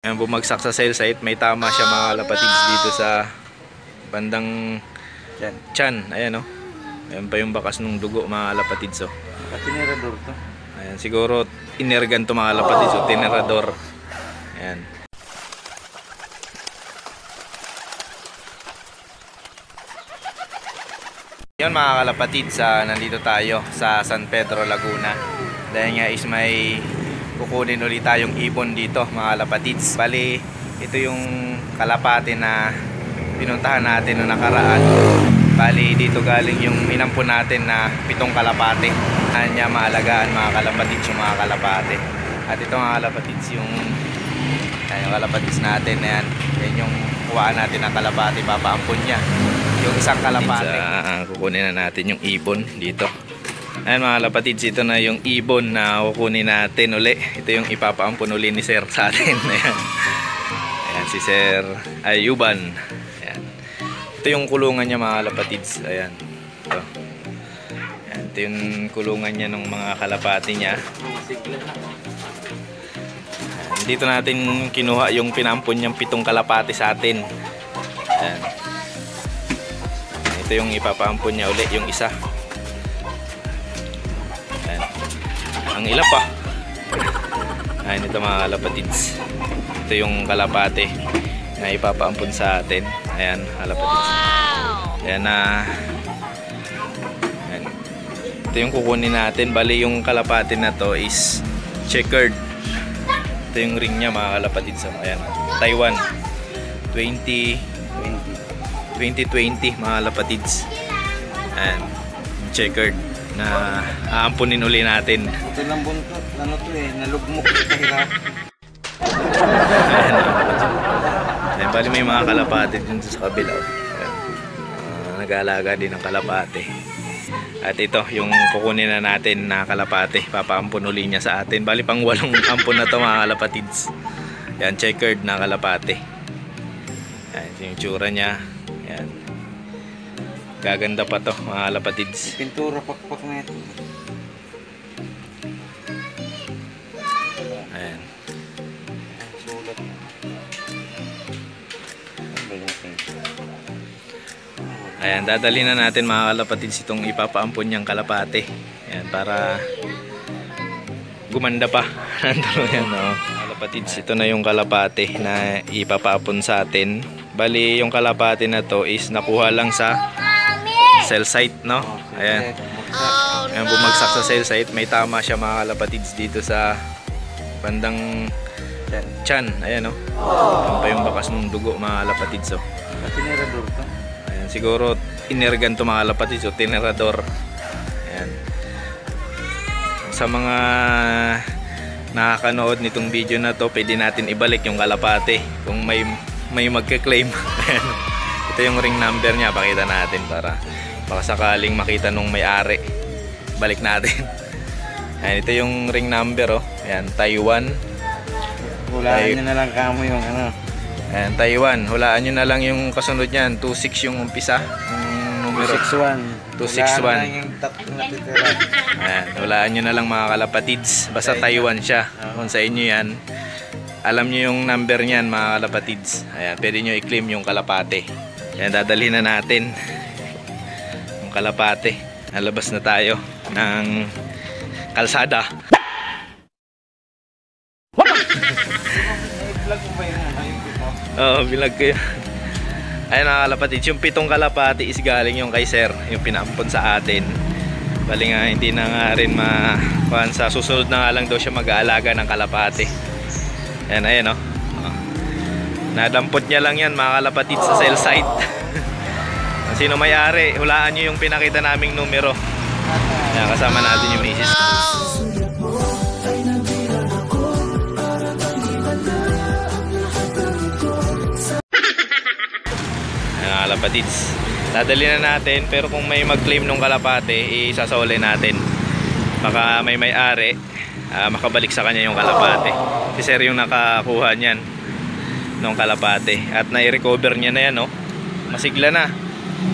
Ayan, bumagsak sa cell site. May tama siya mga kalapatids dito sa bandang tiyan. Ayan o. Ayan pa yung bakas ng dugo mga kalapatids o. Tinerador to. Ayan, siguro inergan to mga kalapatids o. Tinerador. Ayan. Yan mga kalapatids, nandito tayo sa San Pedro, Laguna. Dahil nga is may kukunin ulit tayong ibon dito mga kalapatids. Bali, ito yung kalapati na pinuntahan natin noong nakaraan. Bali, dito galing yung inampun natin na 7 kalapati. Kanya maalagaan mga kalapatids yung mga kalapati. At ito mga kalapatids yung kalapatids natin. Ayan, yan yung kuhaan natin ng kalapati, papaampun niya yung isang kalapati. Kukunin na natin yung ibon dito. Ayan mga kalapatids, ito na yung ibon na kukunin natin uli. Ito yung ipapaampun uli ni Sir sa atin. Ayan, ayan si Sir Ayuban. Ayan. Ito yung kulungan niya mga kalapatids. Ayan. Ito. Ayan, ito yung kulungan niya ng mga kalapati niya. Ayan, dito natin kinuha yung pinampun niyang 7 kalapati sa atin. Ayan. Ito yung ipapaampun niya uli, yung isa. Ayan. Ang ila pa. Ayan, ito mga kalapatids. Ito yung kalapate na ipapaampun sa atin. Ayan, kalapatids. Ayan na. Ayan. Ito yung kukunin natin. Bali yung kalapate na to is checkered. Ito yung ring niya mga kalapatids. Ayan, Taiwan 2020 mga kalapatids. And checkered na aampunin uli natin. Ito lang buntot, ano to nalugmok sa hirap. Ayan, bali may mga kalapati din sa kabila. Nag-aalaga din ng kalapati. At ito yung kukunin na natin na kalapati, papaampun uli niya sa atin. Bali pang 8 ampun na to mga kalapatids. Ayan, checkered na kalapati. Ayan, yung tsura niya. Ayan. Gaganda pa to mga kalapatids. Pintura pakpak na ito. Ayan. Sulat. Ayan, dadalhin na natin mga kalapatids itong ipapaampun niyang kalapate. Ayan, para gumanda pa. Nandun yan, no? Kalapatids, ito na yung kalapate na ipapapon sa atin. Bali, yung kalapate na to is nakuha lang sa cell site, no? Ayan. Ayan, bumagsak sa cell site. May tama siya mga kalapatids dito sa bandang tiyan. Ayan, no? Ayan pa yung bakas ng dugo mga kalapatids, oh. Tinerador to. Ayan, siguro inergan to mga kalapatids, oh. Tinerador. Ayan. Sa mga nakakanood nitong video na to, pwede natin ibalik yung kalapate kung may magke-claim. Ito yung ring number niya, pakita natin para baka sakaling makita nung may-ari, balik natin. Ayan, ito yung ring number, oh. Ayan, Taiwan. Hulaan nyo na lang kamo yung ano. Ayan, Taiwan. Hulaan nyo na lang yung kasunod niyan. 26 yung umpisa, yung numero 261. 261. Yung tatlo na titira. Ayan, hulaan nyo na lang mga kalapatids. Basta Taiwan siya. Kung sa inyo yan, alam nyo yung number niyan mga kalapatids. Ayan, pwede nyo i-claim yung kalapate. Ayan, dadalhin na natin yung kalapate. Nalabas na tayo ng kalsada. Vlog mo ba yun? Oo, bilag ko yun. Ayan mga kalapatids, yung 7 kalapate is galing yung kay Sir, yung pinaampon sa atin. Bali nga, hindi na nga rin sa susunod na nga lang daw siya mag-aalaga ng kalapate. Ayan, ayan, oh. Nadampot niya lang yan mga kalapatids sa cell site. Sino may-ari, hulaan nyo yung pinakita naming numero. Ayan, kasama natin yung misis. Ayan, kalapatids, dadali na natin, pero kung may mag-claim nung kalapate, isasawalay natin. Baka may-ari, makabalik sa kanya yung kalapate. Si Sir yung nakakuha niyan nung kalapate, at nai-recover niya na yan, no? Masigla na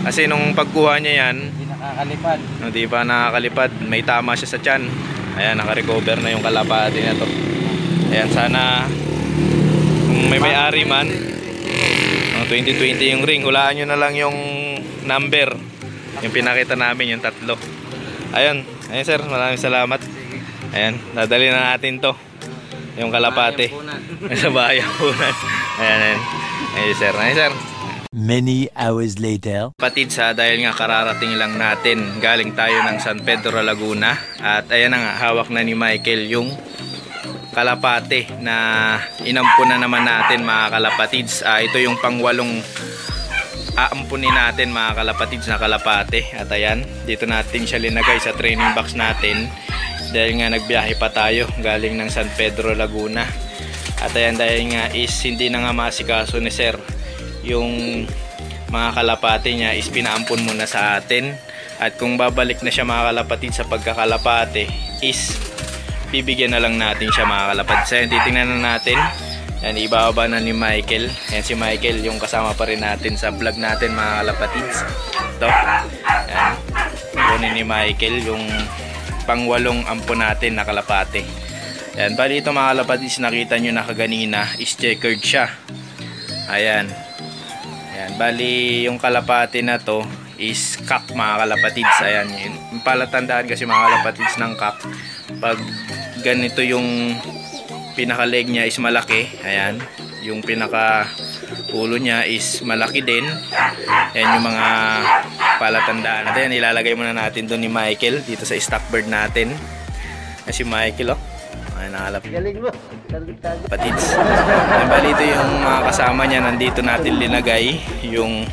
kasi nung pagkuha niya yan, Hindi nakakalipad. hindi pa nakakalipad, may tama siya sa tiyan. Ayan, naka-recover na yung kalapate na to. Ayan, sana kung may may-ari man. 2020 yung ring. Hulaan nyo na lang yung number. Yung pinakita namin, yung 3. Ayun sir, maraming salamat. Ayan, dadali na natin to. Yung kalapate. Sa bayan punan. Ayan. Ayun sir. Many hours later. Kapatid dahil nga kararating lang natin, galing tayo ng San Pedro, Laguna. At ayan na nga, hawak na ni Michael yung kalapate na inampunan naman natin mga kalapatids. Ito yung pang-8 aampunin natin mga kalapatids na kalapate. At ayan, dito natin siya linagay sa training box natin dahil nga nagbiyahe pa tayo galing ng San Pedro, Laguna. At ayan, dahil nga is hindi na nga masikaso ni sir yung mga kalapate niya, is pinaampun muna sa atin. At kung babalik na siya mga kalapatids sa pagkakalapate, is bibigyan na lang natin siya mga kalapatids. Ayan, titingnan na natin. Yan, ibababa na ni Michael. Yan si Michael, yung kasama pa rin natin sa vlog natin mga kalapatids. Ito. Yan. Kunin ni Michael yung pang-8 ampon natin na kalapate. Yan. Bali ito mga kalapatids, nakita nyo na kaganina, is checkered siya. Ayan. Yan. Bali yung kalapate na to is cock mga kalapatids. Ayan. Yung palatandaan kasi mga kalapatids ng cock, pag ganito yung pinaka-leg niya is malaki. Ayan, yung pinaka-ulo niya is malaki din. Ayan yung mga palatandaan. At ayan, ilalagay muna natin doon ni Michael dito sa stock bird natin. Si Michael, oh. Ayan, nakalapit. Galing mo. Patids. Ayan, bali ito yung mga kasama niya. Nandito natin linagay. Yung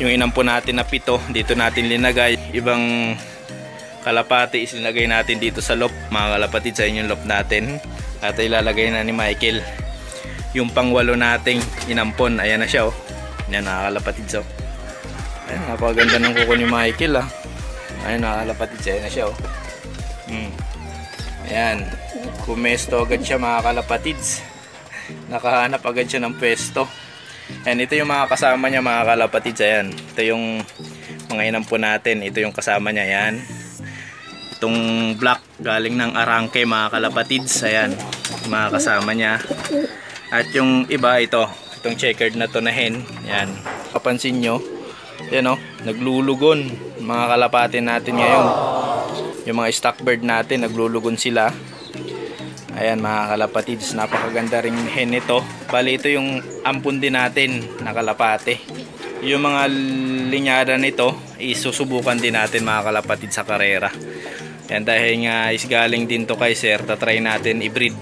inampun natin na 7, dito natin linagay. Ibang kalapati is linagay natin dito sa loft mga kalapatid, sa inyong loft natin. At ilalagay na ni Michael yung pang-8 nating inampon. Ayan na siya, oh. Ayan, nakakalapatid, so. Ayan, napakaganda ng kuko ni Michael, ah. Ayan, nakakalapatid, ayan na siya, oh. Ayan, pumesto agad siya mga kalapatids. Nakahanap agad siya ng pwesto. Ayan, ito yung mga kasama niya mga kalapatids. Ayan, ito yung mga inampon natin. Ito yung kasama niya, ayan. Itong black galing ng Arangke mga kalapatids. Ayan, mga kasama niya. At yung iba, itong checkered na to na hen. Ayan, kapansin nyo, ayan, oh, naglulugon mga kalapati natin ngayon. Yung mga stock bird natin, naglulugon sila. Ayan mga kalapatids, napakaganda ring hen ito. Bali ito yung ampun din natin na kalapate. Yung mga linyada nito isusubukan din natin mga kalapatids sa karera. Yan, dahil nga is galing din to kay sir, tatry natin i-breed.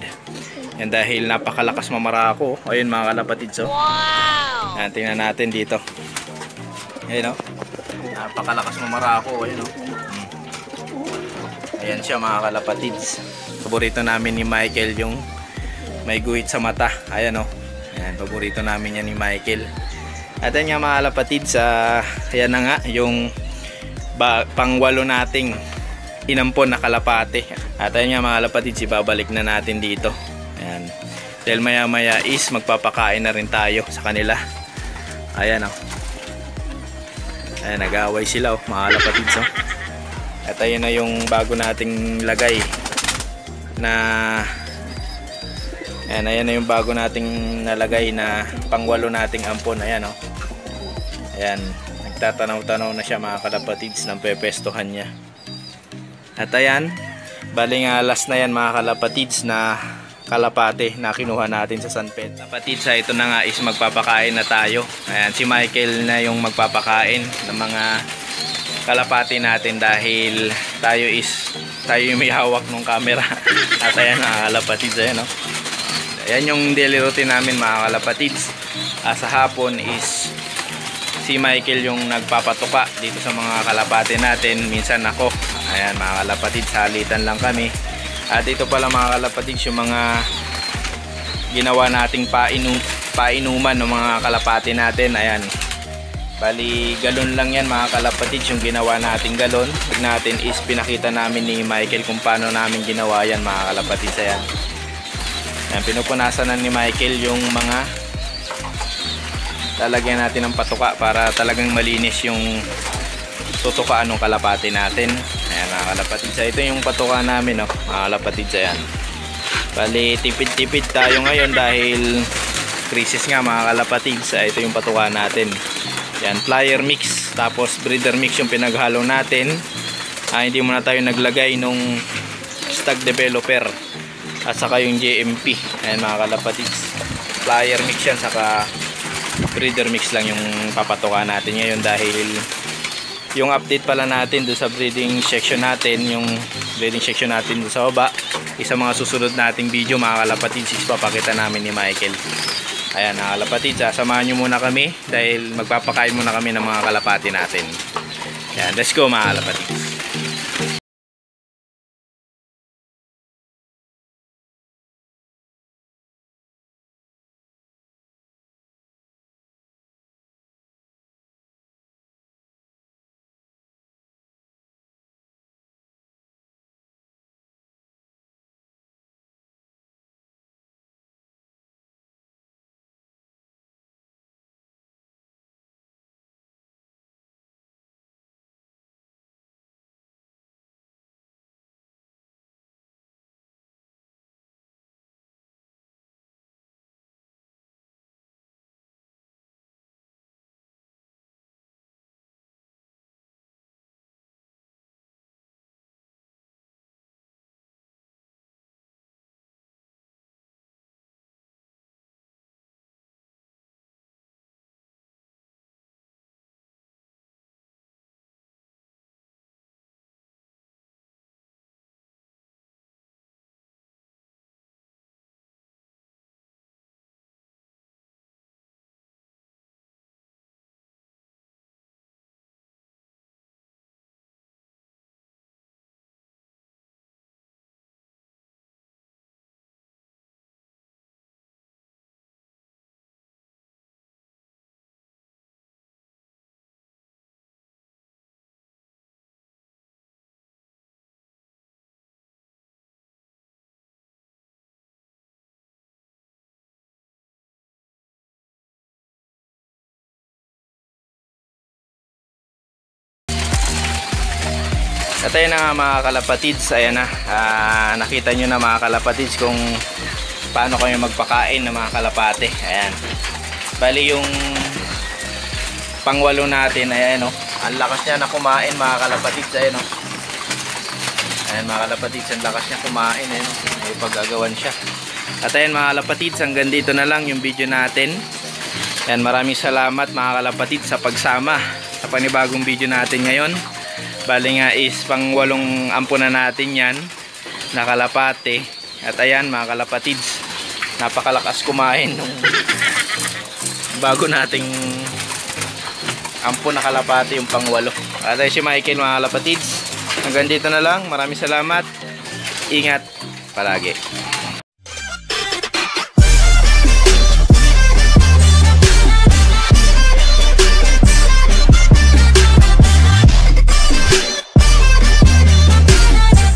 Yan, dahil napakalakas mamarako. Ayun mga kalapatids, oh. Wow! Yan, tingnan natin dito. Ayun, oh. Napakalakas mamarako. Ayun, oh. Ayan siya mga kalapatids. Paborito namin ni Michael yung may guhit sa mata. Ayan, oh. Ayan, paborito namin yan ni Michael. At yan nga mga kalapatids, ayan na nga yung pang-8 nating inampon na kalapate. At ayun nga mga kalapatids, ibabalik na natin dito. Ayan. Dahil maya maya is magpapakain na rin tayo sa kanila. Ayan, oh. Ayan, nag-aaway sila, oh, mga kalapatids, oh. At ayun na yung bago nating lagay na ayan na yung bago nating nalagay na pang-8 nating ampon. Ayan, oh. Ayan, nagtatanaw-tanaw na siya mga kalapatids ng pepestohan niya. At ayan, bali nga last na yan mga kalapatids na kalapate na kinuha natin sa San Pedro. Kalapatids, ito na nga is magpapakain na tayo. Ayan, si Michael na yung magpapakain ng mga kalapate natin dahil tayo yung may hawak ng camera. At ayan mga kalapatids, ayan, oh. Ayan yung daily routine namin mga kalapatids. Sa hapon is si Michael yung nagpapatuka dito sa mga kalapate natin. Minsan ako. Ayan mga kalapatids, salitan lang kami. At ito pala mga kalapatids yung mga ginawa nating painuman ng mga kalapate natin. Ayan, bali galon lang yan mga kalapatids yung ginawa nating galon. Pag natin is pinakita namin ni Michael kung paano namin ginawa yan mga kalapatids. Ayan, ayan, pinupunasan na ni Michael yung mga lalagyan natin ng patuka para talagang malinis yung tutukaan ng kalapate natin. Ayan mga kalapatids, ito yung patuka namin, oh, mga kalapatids. Ayan, bali tipid-tipid tayo ngayon dahil creases nga mga kalapatids. Ito yung patukan natin. Yan, plier mix tapos breeder mix yung pinaghalo natin. Hindi muna tayo naglagay nung stag developer at saka yung JMP. Ayan mga kalapatids, plier mix yan saka breeder mix lang yung papatukan natin ngayon, dahil yung update pala natin doon sa breeding section natin, yung breeding section natin doon sa baba, isa mga susunod nating video mga kalapatids is papakita namin ni Michael. Ayan mga kalapatids, samahan nyo muna kami dahil magpapakain muna kami ng mga kalapati natin. Ayan, let's go mga kalapatids. At ayun na nga mga kalapatids, ayan na, nakita nyo na mga kalapatids kung paano kayo magpakain ng mga kalapate. Ayan, bali yung pangwalo natin, ayan o, ang lakas niya na kumain mga kalapatids. Ayan o, ayan mga kalapatids, ang lakas niya kumain, ayan o, may paggagawan siya. At ayan mga kalapatids, hanggang dito na lang yung video natin. Ayan, maraming salamat mga kalapatids sa pagsama sa panibagong video natin ngayon. Bali nga is pang 8 ampo na natin yan na kalapate. At ayan mga kalapatids, napakalakas kumain nung bago nating ampo na kalapate yung pang 8. At ay si Michael mga kalapatids, hanggang dito na lang. Maraming salamat, ingat palagi.